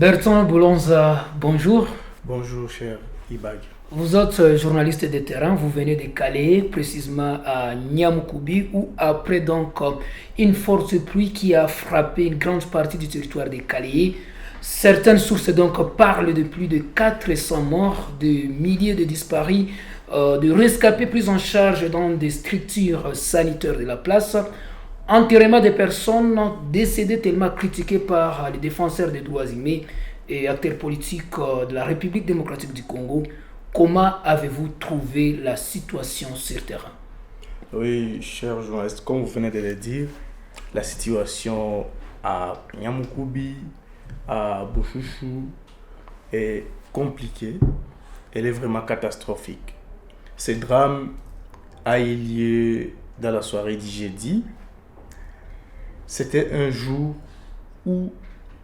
Bertrand Boulonza, bonjour. Bonjour, cher Ibag. Vous êtes journaliste de terrain, vous venez de Calais, précisément à Niamoukoumi, où après une forte pluie qui a frappé une grande partie du territoire de Calais. Certaines sources parlent de plus de 400 morts, de milliers de disparus, de rescapés pris en charge dans des structures sanitaires de la place, enterrement des personnes décédées tellement critiquées par les défenseurs des droits humains et acteurs politiques de la République démocratique du Congo. Comment avez-vous trouvé la situation sur terrain? Oui, cher journaliste, comme vous venez de le dire, la situation à Niamoukoumi, à Bouchouchou est compliquée. Elle est vraiment catastrophique. Ce drame a eu lieu dans la soirée du jeudi. C'était un jour où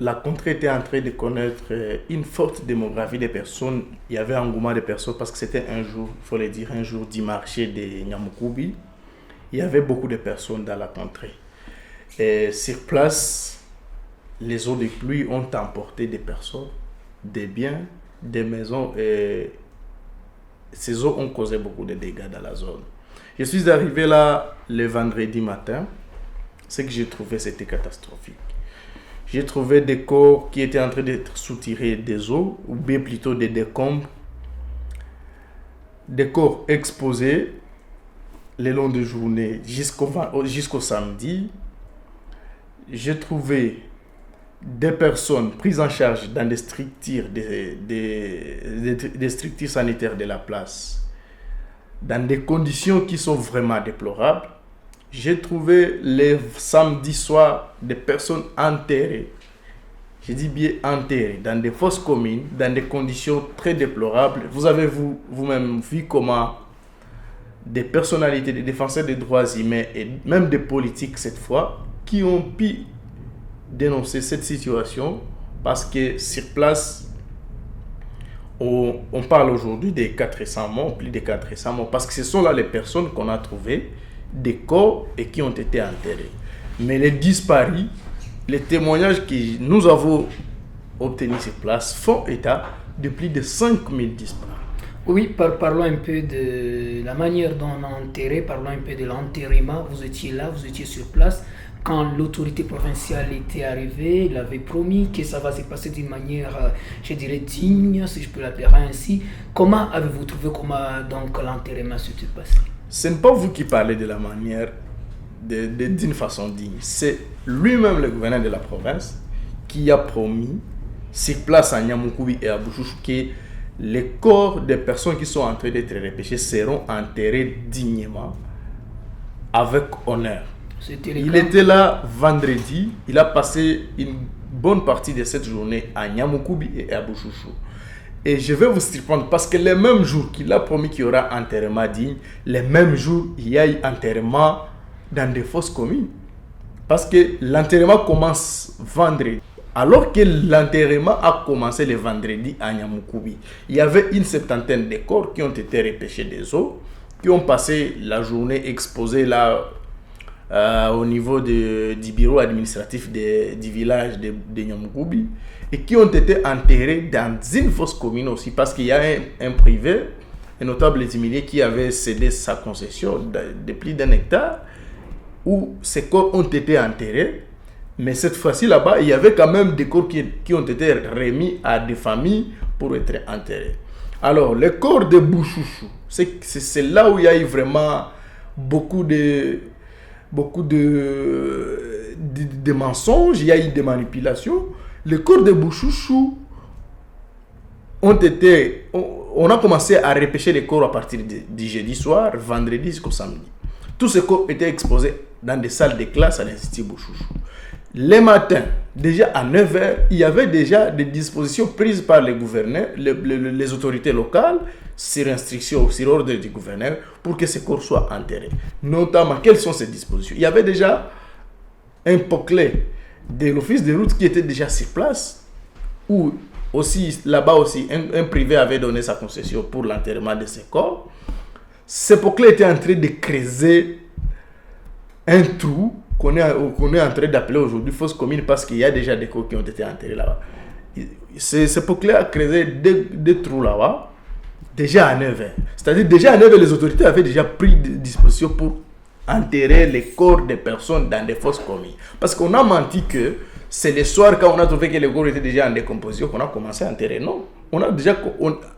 la contrée était en train de connaître une forte démographie de personnes. Il y avait un engouement de personnes parce que c'était un jour, il faut le dire, un jour du marché de Niamoukoumi. Il y avait beaucoup de personnes dans la contrée. Et sur place, les eaux de pluie ont emporté des personnes, des biens, des maisons et ces eaux ont causé beaucoup de dégâts dans la zone. Je suis arrivé là le vendredi matin. Ce que j'ai trouvé, c'était catastrophique. J'ai trouvé des corps qui étaient en train d'être soutirés des eaux, ou bien plutôt des décombres. Des corps exposés le long de journée jusqu'au samedi. J'ai trouvé des personnes prises en charge dans des structures, des structures sanitaires de la place, dans des conditions qui sont vraiment déplorables. J'ai trouvé les samedis soirs des personnes enterrées. Je dis bien enterrées, dans des fosses communes, dans des conditions très déplorables. Vous avez vous-même vu comment des personnalités, des défenseurs des droits humains et même des politiques cette fois, qui ont pu dénoncer cette situation parce que sur place, on parle aujourd'hui des 400 morts, plus de 400 morts, parce que ce sont là les personnes qu'on a trouvées des corps et qui ont été enterrés. Mais les disparus, les témoignages que nous avons obtenus sur place font état de plus de 5000 disparus. Oui, parlons un peu de la manière dont on a enterré, parlons un peu de l'enterrement. Vous étiez là, vous étiez sur place. Quand l'autorité provinciale était arrivée, il avait promis que ça va se passer d'une manière, je dirais, digne, si je peux l'appeler ainsi. Comment avez-vous trouvé l'enterrement s'est passé? Ce n'est pas vous qui parlez de la manière d'une façon digne. C'est lui-même, le gouverneur de la province, qui a promis, sur place à Niamoukoumi et à Bouchouchou, que les corps des personnes qui sont en train d'être repêchées seront enterrés dignement, avec honneur. Il était là vendredi, il a passé une bonne partie de cette journée à Niamoukoumi et à Bouchouchou. Et je vais vous surprendre parce que les mêmes jours qu'il a promis qu'il y aura enterrement digne, les mêmes jours, il y a eu enterrement dans des fosses communes. Parce que l'enterrement commence vendredi. Alors que l'enterrement a commencé le vendredi à Niamoukoumi, il y avait une septantaine de corps qui ont été repêchés des eaux, qui ont passé la journée exposés là au niveau du bureau administratif du village de Niamoukoumi et qui ont été enterrés dans une fosse commune aussi parce qu'il y a un privé, un notable immobilier qui avait cédé sa concession de plus d'un hectare où ces corps ont été enterrés. Mais cette fois-ci là-bas, il y avait quand même des corps qui ont été remis à des familles pour être enterrés. Alors, les corps de Bouchouchou, c'est là où il y a eu vraiment beaucoup de mensonges, il y a eu des manipulations. Les corps de Bouchouchou on a commencé à repêcher les corps à partir du jeudi soir, vendredi jusqu'au samedi. Tous ces corps étaient exposés dans des salles de classe à l'Institut Bouchouchou. Les matins, déjà à 9h, il y avait déjà des dispositions prises par les gouverneurs, les autorités locales, sur instruction, sur ordre du gouverneur, pour que ces corps soient enterrés. Notamment, quelles sont ces dispositions? Il y avait déjà un poclet de l'office de route qui était déjà sur place, où aussi, là-bas aussi, un privé avait donné sa concession pour l'enterrement de ces corps. Ce poclet était en train de creuser un trou qu'on est en train d'appeler aujourd'hui fosse commune parce qu'il y a déjà des corps qui ont été enterrés là-bas. c'est pour creuser des trous là-bas, déjà à 9h. C'est-à-dire, déjà à 9h, les autorités avaient déjà pris des dispositions pour enterrer les corps des personnes dans des fosses communes. Parce qu'on a menti que c'est le soir, quand on a trouvé que les corps étaient déjà en décomposition, qu'on a commencé à enterrer. Non. On a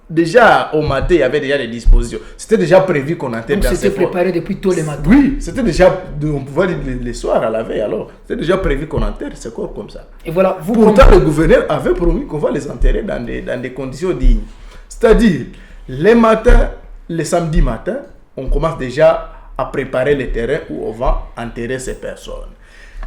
déjà au matin, il y avait déjà des dispositions. C'était déjà prévu qu'on enterre dans ces c'était préparé depuis tôt le matin. Oui, c'était déjà, on pouvait dire les soirs à la veille alors. C'était déjà prévu qu'on enterre ces corps comme ça. Et voilà, pourtant, le gouverneur avait promis qu'on va les enterrer dans des conditions dignes. C'est-à-dire, les matins, les samedis matins, on commence déjà à préparer le terrain où on va enterrer ces personnes.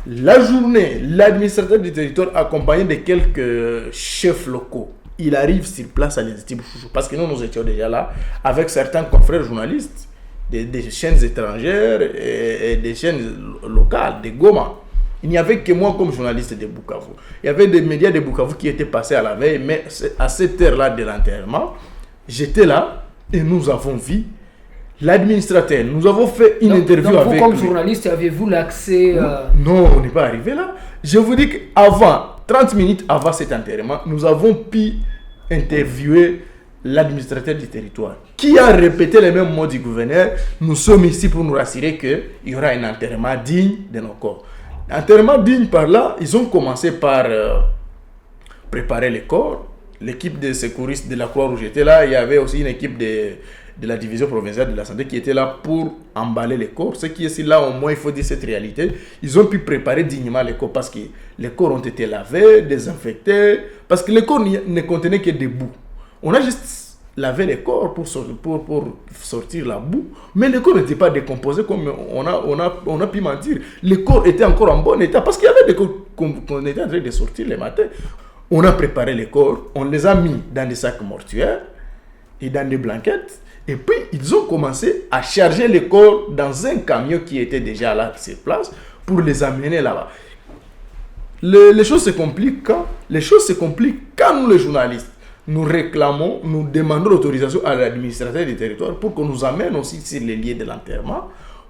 La journée, l'administrateur du territoire accompagné de quelques chefs locaux, il arrive sur place à l'Institut Bouchouchou, parce que nous étions déjà là avec certains confrères journalistes des chaînes étrangères et des chaînes locales, de Goma. Il n'y avait que moi comme journaliste de Bukavu. Il y avait des médias de Bukavu qui étaient passés à la veille, mais à cette heure-là de l'enterrement, j'étais là et nous avons vu l'administrateur. Nous avons fait une interview donc avec vous, comme journaliste, avez-vous l'accès Non, on n'est pas arrivé là. Je vous dis qu'avant, 30 minutes avant cet enterrement, nous avons pu interviewer l'administrateur du territoire qui a répété les mêmes mots du gouverneur. Nous sommes ici pour nous rassurer qu'il y aura un enterrement digne de nos corps. Enterrement digne par là, ils ont commencé par préparer les corps. L'équipe de secouristes de la Croix-Rouge était là. Il y avait aussi une équipe de la division provinciale de la santé qui était là pour emballer les corps. Ce qui est là, au moins, il faut dire cette réalité. Ils ont pu préparer dignement les corps parce que les corps ont été lavés, désinfectés, parce que les corps ne contenaient que des boues. On a juste lavé les corps pour sortir la boue, mais les corps n'étaient pas décomposés comme on a pu mentir. Les corps étaient encore en bon état parce qu'il y avait des corps qu'on était en train de sortir le matin. On a préparé les corps, on les a mis dans des sacs mortuaires et dans des blanquettes. Et puis, ils ont commencé à charger les corps dans un camion qui était déjà là sur place pour les amener là-bas. Les choses se compliquent quand nous, les journalistes, nous réclamons, nous demandons l'autorisation à l'administrateur du territoire pour qu'on nous amène aussi sur les lieux de l'enterrement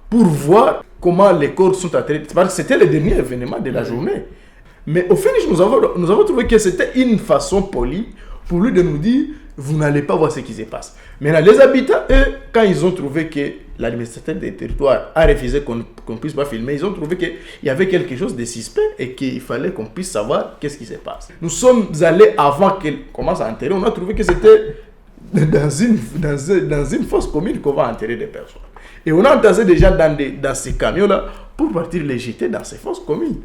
pour voir comment les corps sont enterrés. Parce que c'était le dernier événement de la journée. Mais au finish, nous avons trouvé que c'était une façon polie pour lui de nous dire vous n'allez pas voir ce qui se passe. Maintenant, les habitants, eux, quand ils ont trouvé que l'administrateur des territoires a refusé qu'on ne puisse pas filmer, ils ont trouvé qu'il y avait quelque chose de suspect et qu'il fallait qu'on puisse savoir qu'est-ce qui se passe. Nous sommes allés avant qu'elle commence à enterrer, on a trouvé que c'était dans une fosse commune qu'on va enterrer des personnes. Et on a entassé déjà dans ces camions-là pour partir les jeter dans ces fosses communes.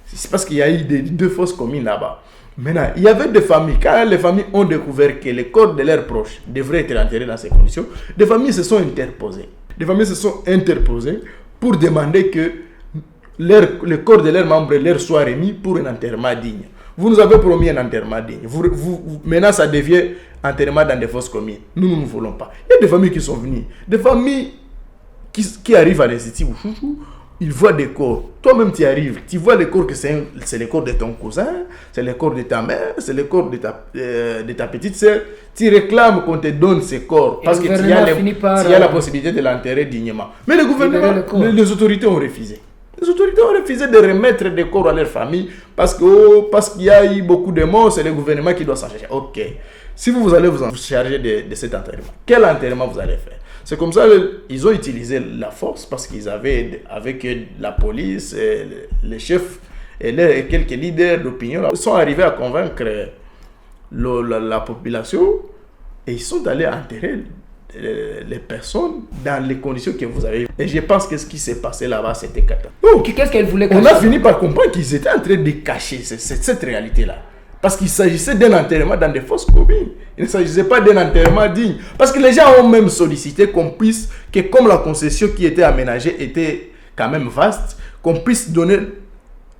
C'est parce qu'il y a eu deux fosses communes là-bas. Maintenant, il y avait des familles, quand les familles ont découvert que les corps de leurs proches devraient être enterrés dans ces conditions, des familles se sont interposées. Des familles se sont interposées pour demander que le corps de leurs membres leur soit remis pour un enterrement digne. Vous nous avez promis un enterrement digne. Maintenant, ça devient enterrement dans des fosses communes. Nous ne voulons pas. Il y a des familles qui sont venues. Des familles qui arrivent à l'Institut Bouchouchou. Ils voient des corps. Toi-même, tu arrives. Tu vois les corps que c'est le corps de ton cousin, c'est le corps de ta mère, c'est le corps de ta petite sœur. Tu réclames qu'on te donne ces corps parce que tu as la possibilité de l'enterrer dignement. Mais le gouvernement, les autorités ont refusé. Les autorités ont refusé de remettre des corps à leur famille parce qu'il y a eu beaucoup de morts, c'est le gouvernement qui doit s'en charger. Ok. Si vous allez vous en charger de cet enterrement, quel enterrement vous allez faire? C'est comme ça qu'ils ont utilisé la force parce qu'ils avaient, avec la police, les chefs et quelques leaders d'opinion, ils sont arrivés à convaincre la population et ils sont allés enterrer les personnes dans les conditions que vous avez. Et je pense que ce qui s'est passé là-bas, c'était catastrophique. Donc, qu'est-ce qu'elle voulait cacher? On a fini par comprendre qu'ils étaient en train de cacher cette réalité-là. Parce qu'il s'agissait d'un enterrement dans des fosses communes. Il ne s'agissait pas d'un enterrement digne. Parce que les gens ont même sollicité qu'on puisse, que comme la concession qui était aménagée était quand même vaste, qu'on puisse donner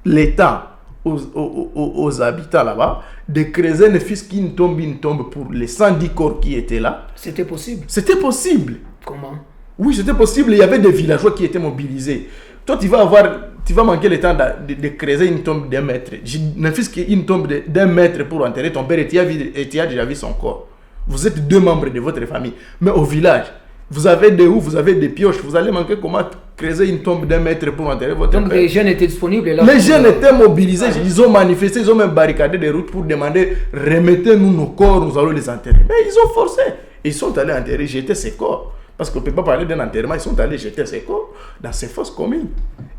l'état aux habitants là-bas de creuser ne fût-ce qu'une tombe pour les 110 corps qui étaient là. C'était possible. C'était possible. Comment? Oui, c'était possible. Il y avait des villageois qui étaient mobilisés. Toi, tu vas manquer le temps de creuser une tombe d'1 mètre. Je ne fais qu'une tombe d'1 mètre pour enterrer ton père et tu as déjà vu son corps. Vous êtes 2 membres de votre famille. Mais au village, Vous avez des houes, vous avez des pioches, vous allez manquer comment creuser une tombe d'1 mètre pour enterrer votre Donc père. les jeunes étaient disponibles là. Les jeunes étaient mobilisés, ils ont manifesté, ils ont même barricadé des routes pour demander remettez-nous nos corps, nous allons les enterrer. Mais ils ont forcé. Ils sont allés enterrer, jeter ces corps. Parce qu'on ne peut pas parler d'un enterrement, ils sont allés jeter ces corps dans ces fosses communes.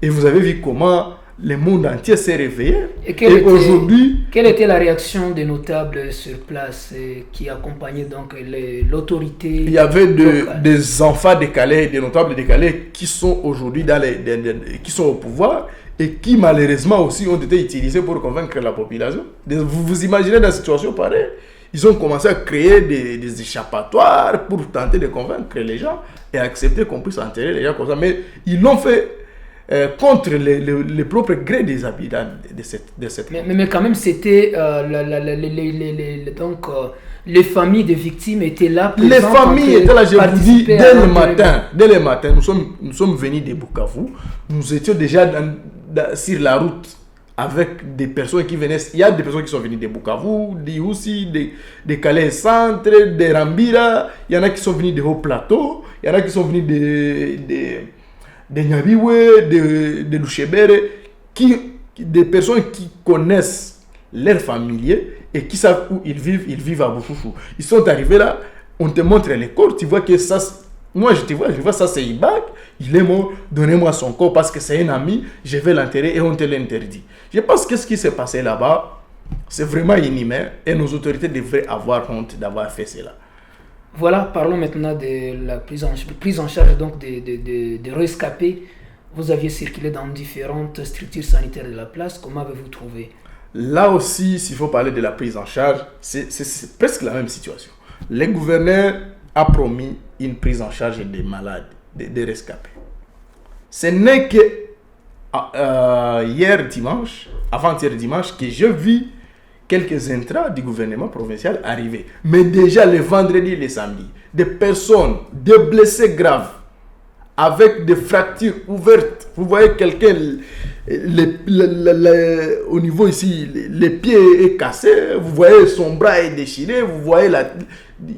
Et vous avez vu comment le monde entier s'est réveillé. Et aujourd'hui... Quelle était la réaction des notables sur place qui accompagnaient donc l'autorité? Il y avait des enfants de Calais, des notables de Calais qui sont aujourd'hui qui sont au pouvoir et qui malheureusement aussi ont été utilisés pour convaincre la population. Vous vous imaginez dans une situation pareille? Ils ont commencé à créer des échappatoires pour tenter de convaincre les gens et accepter qu'on puisse enterrer les gens comme ça. Mais ils l'ont fait contre les propres grés des habitants de cette mais quand même, c'était les familles des victimes étaient là. Les familles étaient là, je vous dis, dès le matin, nous sommes venus de Bukavu. Nous étions déjà sur la route avec des personnes qui venaient. Il y a des personnes qui sont venues de Bukavu, d'Ihoussi, de Calais Centre, de Rambira. Il y en a qui sont venus de Haut-Plateau. Il y en a qui sont venus de Nyabiwe, de Louchebere, des personnes qui connaissent leurs familiers et qui savent où ils vivent à Bouchouchou. Ils sont arrivés là, on te montre les corps, tu vois que ça, moi je vois ça c'est Ibak, il est mort, donnez-moi son corps parce que c'est un ami, je vais l'enterrer et on te l'interdit. Je pense que ce qui s'est passé là-bas, c'est vraiment inhumain et nos autorités devraient avoir honte d'avoir fait cela. Voilà, parlons maintenant de la prise en charge donc des rescapés. Vous aviez circulé dans différentes structures sanitaires de la place. Comment avez-vous trouvé? Là aussi, s'il faut parler de la prise en charge, c'est presque la même situation. Le gouverneur a promis une prise en charge des malades, des rescapés. Ce n'est que avant-hier dimanche, que je vis quelques intrants du gouvernement provincial arriver. Mais déjà le vendredi et le samedi, des personnes, des blessés graves, avec des fractures ouvertes. Vous voyez quelqu'un, au niveau ici, les pieds est cassé, vous voyez son bras est déchiré, vous voyez,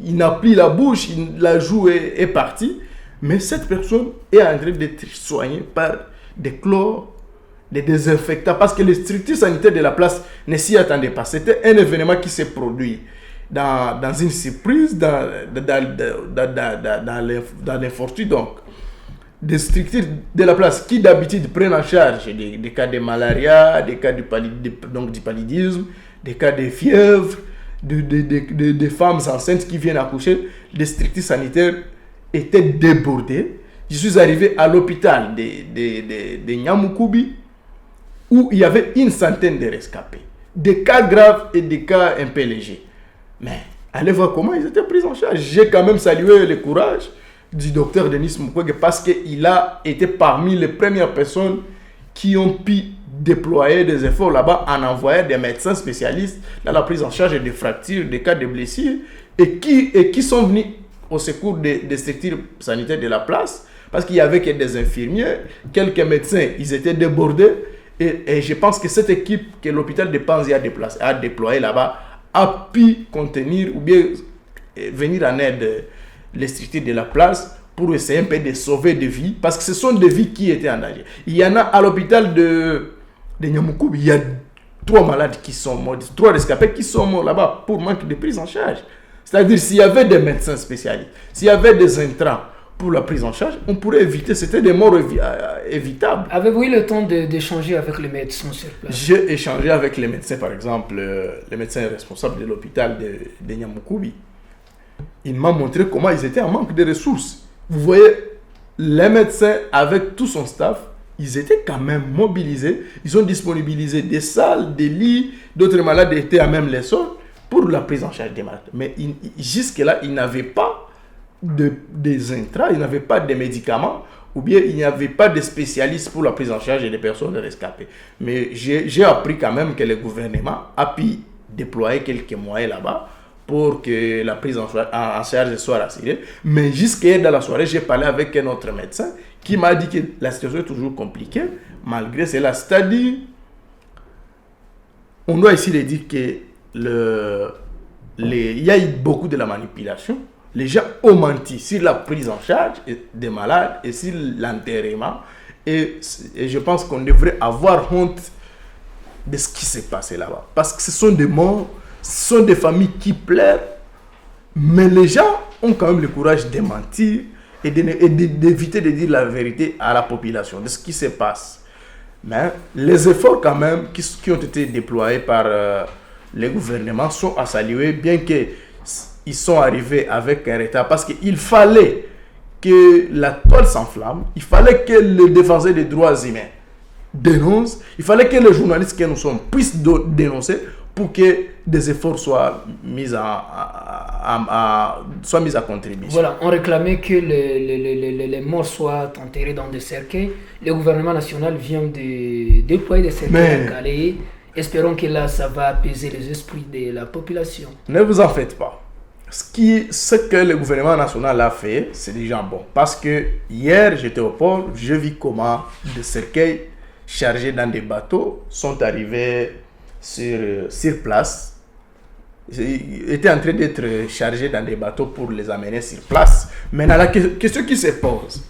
il n'a plus la bouche, la joue est partie. Mais cette personne est en train d'être soignée par des chlores, des désinfectants, parce que les structures sanitaires de la place ne s'y attendaient pas. C'était un événement qui s'est produit dans une surprise, dans l'infortune. Donc, des structures de la place qui d'habitude prennent en charge des cas de malaria, des cas du paludisme, des cas de fièvre, des femmes enceintes qui viennent accoucher, les structures sanitaires étaient débordées. Je suis arrivé à l'hôpital de Nyamukubi, où il y avait une centaine de rescapés, des cas graves et des cas un peu légers. Mais allez voir comment ils étaient pris en charge. J'ai quand même salué le courage du docteur Denis Mukwege parce qu'il a été parmi les premières personnes qui ont pu déployer des efforts là-bas en envoyant des médecins spécialistes dans la prise en charge des fractures, des cas de blessures et qui sont venus au secours des structures sanitaires de la place parce qu'il y avait que des infirmiers, quelques médecins, ils étaient débordés. Et je pense que cette équipe que l'hôpital de Panzi a déployée là-bas a pu contenir ou bien venir en aide les structures de la place pour essayer un peu de sauver des vies. Parce que ce sont des vies qui étaient en danger. Il y en a à l'hôpital de Nyamukubi, il y a 3 malades qui sont morts, 3 rescapés qui sont morts là-bas pour manque de prise en charge. C'est-à-dire s'il y avait des médecins spécialistes, s'il y avait des intrants pour la prise en charge, on pourrait éviter, c'était des morts évitables. Avez-vous eu le temps d'échanger avec les médecins sur place? J'ai échangé avec les médecins, par exemple, les médecins responsables de l'hôpital de Nyamukubi. Il m'a montré comment ils étaient en manque de ressources. Vous voyez, les médecins, avec tout son staff, ils étaient quand même mobilisés. Ils ont disponibilisé des salles, des lits, d'autres malades étaient à même les sols pour la prise en charge des malades. Mais jusque-là, ils n'avaient pas des intrants, il n'y avait pas de médicaments ou bien il n'y avait pas de spécialistes pour la prise en charge des personnes rescapées. Mais j'ai appris quand même que le gouvernement a pu déployer quelques moyens là-bas pour que la prise en charge soit assurée. Mais jusqu'à dans la soirée, j'ai parlé avec un autre médecin qui m'a dit que la situation est toujours compliquée malgré cela. C'est-à-dire, on doit ici dire que il y a eu beaucoup de la manipulation les gens ont menti sur la prise en charge des malades et sur l'enterrement. Et je pense qu'on devrait avoir honte de ce qui s'est passé là-bas. Parce que ce sont des morts, ce sont des familles qui pleurent, mais les gens ont quand même le courage de mentir et d'éviter de dire la vérité à la population de ce qui se passe. Mais les efforts quand même qui ont été déployés par les gouvernements sont à saluer, bien qu'ils sont arrivés avec un retard, parce qu'il fallait que la toile s'enflamme, il fallait que les défenseurs des droits humains dénoncent, il fallait que les journalistes que nous sommes puissent dénoncer pour que des efforts soient mis à contribution. Voilà, on réclamait que les morts soient enterrés dans des cercueils. Le gouvernement national vient de déployer des cercueils à Calais. Espérons que là, ça va apaiser les esprits de la population. Ne vous en faites pas. Ce que le gouvernement national a fait, c'est déjà bon. Parce que hier, j'étais au port, je vis comment des cercueils chargés dans des bateaux sont arrivés sur place. Ils étaient en train d'être chargés dans des bateaux pour les amener sur place. Maintenant, la question qui se pose,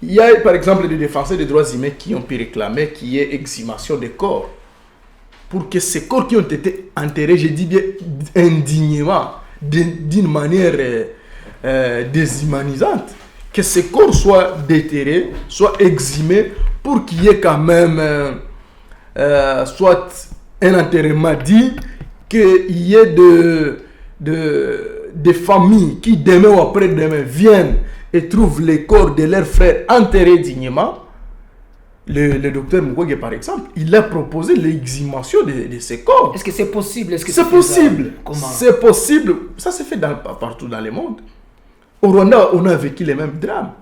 il y a par exemple des défenseurs des droits humains qui ont pu réclamer qu'il y ait exhumation des corps. Pour que ces corps qui ont été enterrés, je dis bien indignement, d'une manière déshumanisante, que ces corps soient déterrés, soient exhumés pour qu'il y ait quand même soit un enterrement digne, qu'il y ait des familles qui demain ou après-demain viennent et trouvent les corps de leurs frères enterrés dignement. Le docteur Mukwege, par exemple, il a proposé l'exhumation de ces corps. Est-ce que c'est possible? C'est possible. C'est possible. Ça se fait partout dans le monde. Au Rwanda, on a vécu les mêmes drames.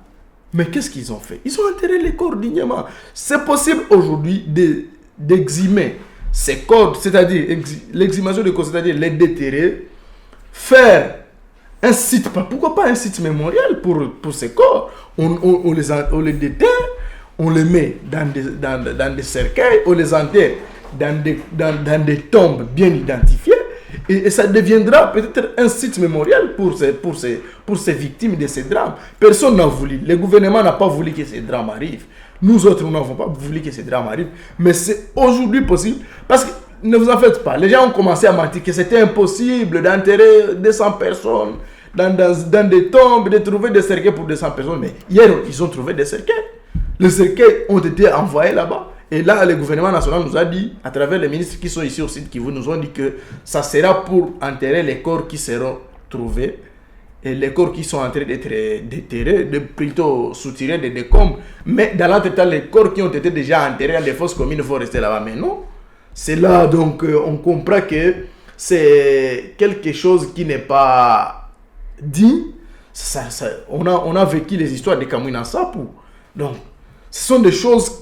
Mais qu'est-ce qu'ils ont fait? Ils ont enterré les corps dignement. C'est possible aujourd'hui d'exhumer ces corps, c'est-à-dire l'exhumation des corps, c'est-à-dire les déterrer, faire un site, pourquoi pas un site mémorial pour ces corps. On les déterre, on les met dans des cercueils, on les enterre dans des tombes bien identifiées, et ça deviendra peut-être un site mémorial pour ces victimes de ces drames. Personne n'a voulu, le gouvernement n'a pas voulu que ces drames arrivent. Nous autres, nous n'avons pas voulu que ces drames arrivent, mais c'est aujourd'hui possible, parce que ne vous en faites pas, les gens ont commencé à mentir que c'était impossible d'enterrer 200 personnes dans des tombes, de trouver des cercueils pour 200 personnes, mais hier, ils ont trouvé des cercueils. Les cercueils ont été envoyés là-bas. Et là, le gouvernement national nous a dit, à travers les ministres qui sont ici au site Kivu, nous ont dit que ça sera pour enterrer les corps qui seront trouvés. Et les corps qui sont en train d'être déterrés, plutôt soutirés des décombres. Mais dans l'entretemps, les corps qui ont été déjà enterrés dans les fosses communes, il faut rester là-bas. Mais non, c'est là, donc, on comprend que c'est quelque chose qui n'est pas dit. On a vécu les histoires de Kamwina Sapu. Donc, ce sont des choses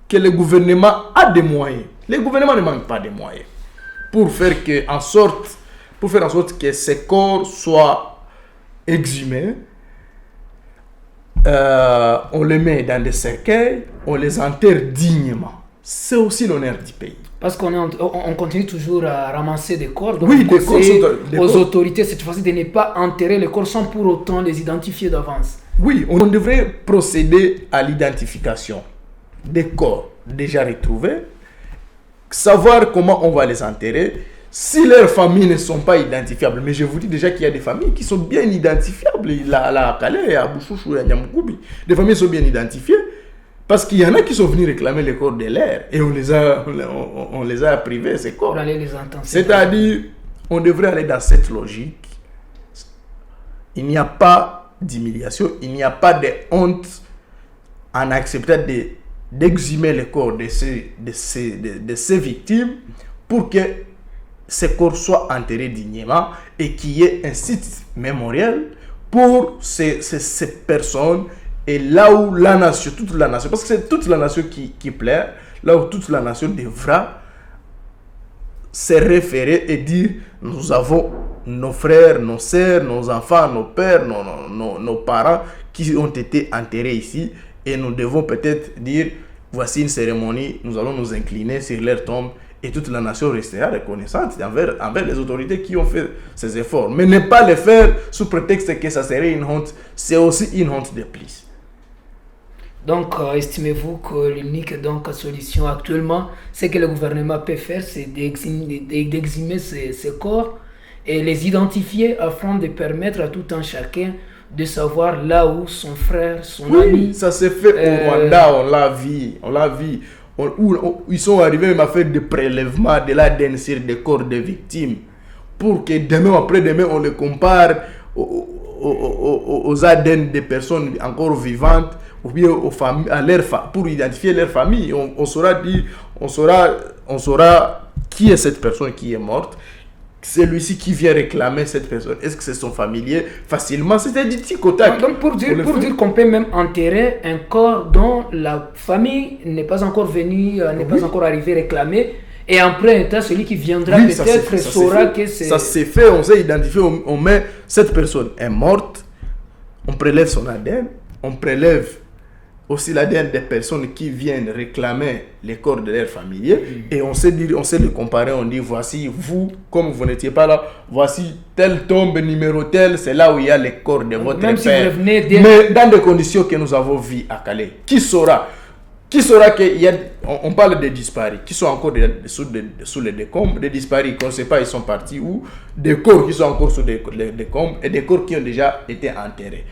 que le gouvernement a des moyens. Le gouvernement ne manque pas de moyens pour faire en sorte que ces corps soient exhumés. On les met dans des cercueils, on les enterre dignement. C'est aussi l'honneur du pays. Parce qu'on continue toujours à ramasser des corps. Donc oui, des corps aux autorités cette fois-ci de ne pas enterrer les corps sans pour autant les identifier d'avance. Oui, on devrait procéder à l'identification des corps déjà retrouvés, savoir comment on va les enterrer, si leurs familles ne sont pas identifiables. Mais je vous dis déjà qu'il y a des familles qui sont bien identifiables, à Calais, à Bouchouchou et à Nyamukoubi. Des familles sont bien identifiées, parce qu'il y en a qui sont venus réclamer les corps de l'air, et on les a privés, ces corps. Pour aller les entendre. C'est-à-dire, on devrait aller dans cette logique. Il n'y a pas d'humiliation, il n'y a pas de honte en acceptant d'exhumer les corps de ces victimes pour que ces corps soient enterrés dignement et qu'il y ait un site mémorial pour ces personnes, et là où la nation, toute la nation, parce que c'est toute la nation qui pleure, là où toute la nation devra se référer et dire: nous avons nos frères, nos sœurs, nos enfants, nos pères, nos parents qui ont été enterrés ici, et nous devons peut-être dire: voici une cérémonie, nous allons nous incliner sur leur tombe Et toute la nation restera reconnaissante envers les autorités qui ont fait ces efforts. Mais ne pas les faire sous prétexte que ça serait une honte, c'est aussi une honte de plus. Donc, estimez-vous que l'unique solution actuellement, ce que le gouvernement peut faire, c'est d'exhumer ces corps et les identifier afin de permettre à tout un chacun de savoir là où son frère, son ami... Oui, ça s'est fait au Rwanda, on l'a vu. Où ils sont arrivés même à faire des prélèvements de l'ADN sur des corps de victimes pour que demain après-demain on les compare aux ADN des personnes encore vivantes ou bien aux familles, pour identifier leur famille. On saura qui est cette personne qui est morte, celui-ci qui vient réclamer cette personne. Est-ce que c'est son familier? Facilement, c'était du tic au tac. Donc pour dire qu'on peut même enterrer un corps dont la famille n'est pas encore venue, n'est pas encore arrivée réclamer, et après celui qui viendra peut-être saura que c'est... Ça s'est fait, on s'est identifié, on met cette personne est morte, on prélève son ADN, on prélève aussi l'ADN des personnes qui viennent réclamer les corps de leurs familiers, et on sait les comparer, on dit voici vous, comme vous n'étiez pas là, voici telle tombe numéro tel, c'est là où il y a les corps de votre même père. Si mais dans des conditions que nous avons vues à Calais, qui saura qu'il y a, on parle de disparus qui sont encore sous les décombres, des disparus qu'on ne sait pas ils sont partis où, des corps qui sont encore sous les décombres et des corps qui ont déjà été enterrés.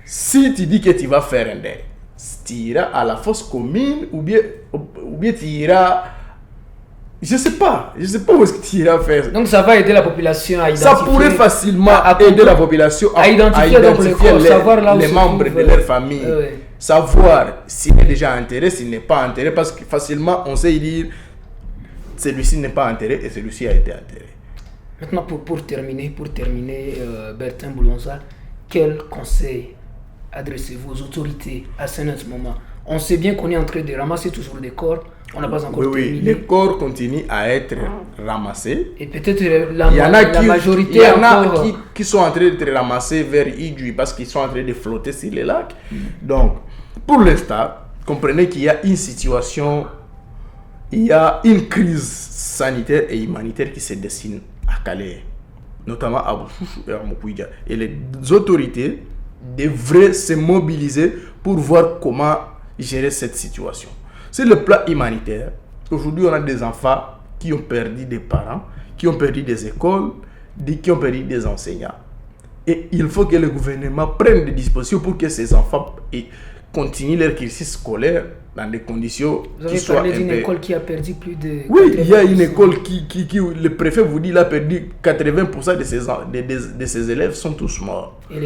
Si tu dis que tu vas faire un deuil, tu iras à la fosse commune ou bien tu iras, je sais pas où est-ce que tu iras faire. Donc ça va aider la population à identifier. Ça pourrait facilement aider la population à identifier les membres de leur famille. Savoir s'il est déjà enterré, s'il n'est pas enterré, parce que facilement on sait dire celui-ci n'est pas enterré et celui-ci a été enterré. Maintenant pour terminer, Bertin Boulonza, quel conseil adressez-vous aux autorités à ce moment? On sait bien qu'on est en train de ramasser toujours des corps, on n'a pas encore terminé. Oui, les corps continuent à être ramassés. Et peut-être la majorité. Il y en a qui sont en train d'être ramassés vers Idjouy parce qu'ils sont en train de flotter sur les lacs. Donc, pour l'instant, comprenez qu'il y a une situation, il y a une crise sanitaire et humanitaire qui se dessine à Calais, notamment à Bouchouchou et à Mokouidja. Et les autorités devraient se mobiliser pour voir comment gérer cette situation. Sur le plan humanitaire, aujourd'hui on a des enfants qui ont perdu des parents, qui ont perdu des écoles, qui ont perdu des enseignants. Et il faut que le gouvernement prenne des dispositions pour que ces enfants continuent leur cursus scolaire dans des conditions qui soient... Vous avez parlé d'une école qui a perdu plus de... Oui, il y a une école qui le préfet vous dit, il a perdu 80% de ses élèves sont tous morts. Et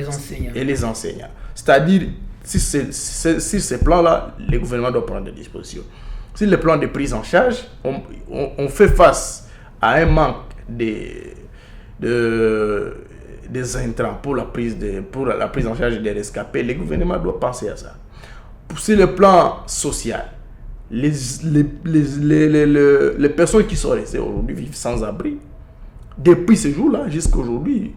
les enseignants. C'est-à-dire, sur ces plans-là, le gouvernement doit prendre des dispositions. Sur le plan de prise en charge, on fait face à un manque des intrants pour la prise en charge des rescapés. Le gouvernement doit penser à ça. Sur le plan social, les personnes qui sont restées aujourd'hui vivent sans abri. Depuis ce jour-là jusqu'à aujourd'hui,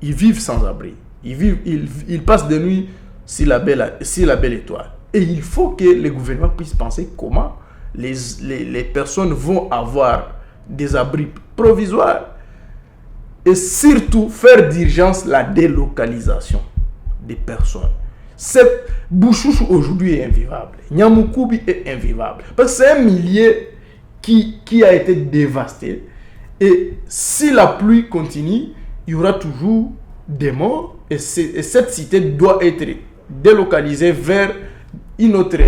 ils vivent sans abri. Ils passent des nuits sur la belle étoile. Et il faut que le gouvernement puisse penser comment les personnes vont avoir des abris provisoires et surtout faire d'urgence la délocalisation des personnes. Cette Bouchouchou aujourd'hui est invivable. Nyamukoubi est invivable. Parce que c'est un millier qui a été dévasté. Et si la pluie continue, il y aura toujours des morts. Et cette cité doit être délocalisée vers une autre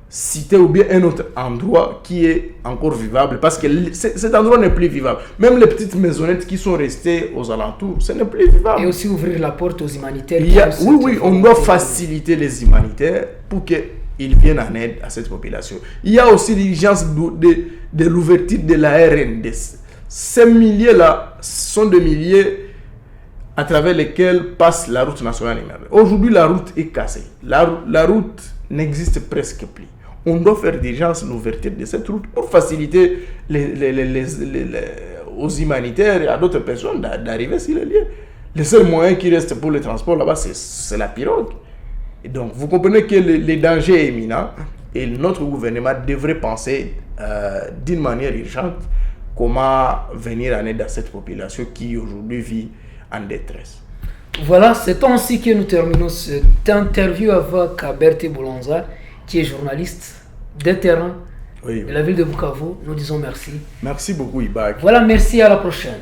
cité ou bien un autre endroit qui est encore vivable. Parce que cet endroit n'est plus vivable. Même les petites maisonnettes qui sont restées aux alentours, ce n'est plus vivable. Et aussi ouvrir la porte aux humanitaires. Oui, on doit faciliter les humanitaires pour qu'ils viennent en aide à cette population. Il y a aussi l'urgence de l'ouverture de la RND. Ces milliers-là sont des milliers à travers lesquels passe la route nationale. Aujourd'hui, la route est cassée. La route n'existe presque plus. On doit faire d'urgence l'ouverture de cette route pour faciliter aux humanitaires et à d'autres personnes d'arriver sur les lieux. Le seul moyen qui reste pour le transport là-bas, c'est la pirogue. Et donc, vous comprenez que le danger est imminent et notre gouvernement devrait penser d'une manière urgente comment venir en aide à cette population qui aujourd'hui vit en détresse. Voilà, c'est ainsi que nous terminons cette interview avec Berté Boulonza, qui est journaliste de terrain de la ville de Bukavu. Nous disons merci. Merci beaucoup, Ibak. Voilà, merci, à la prochaine.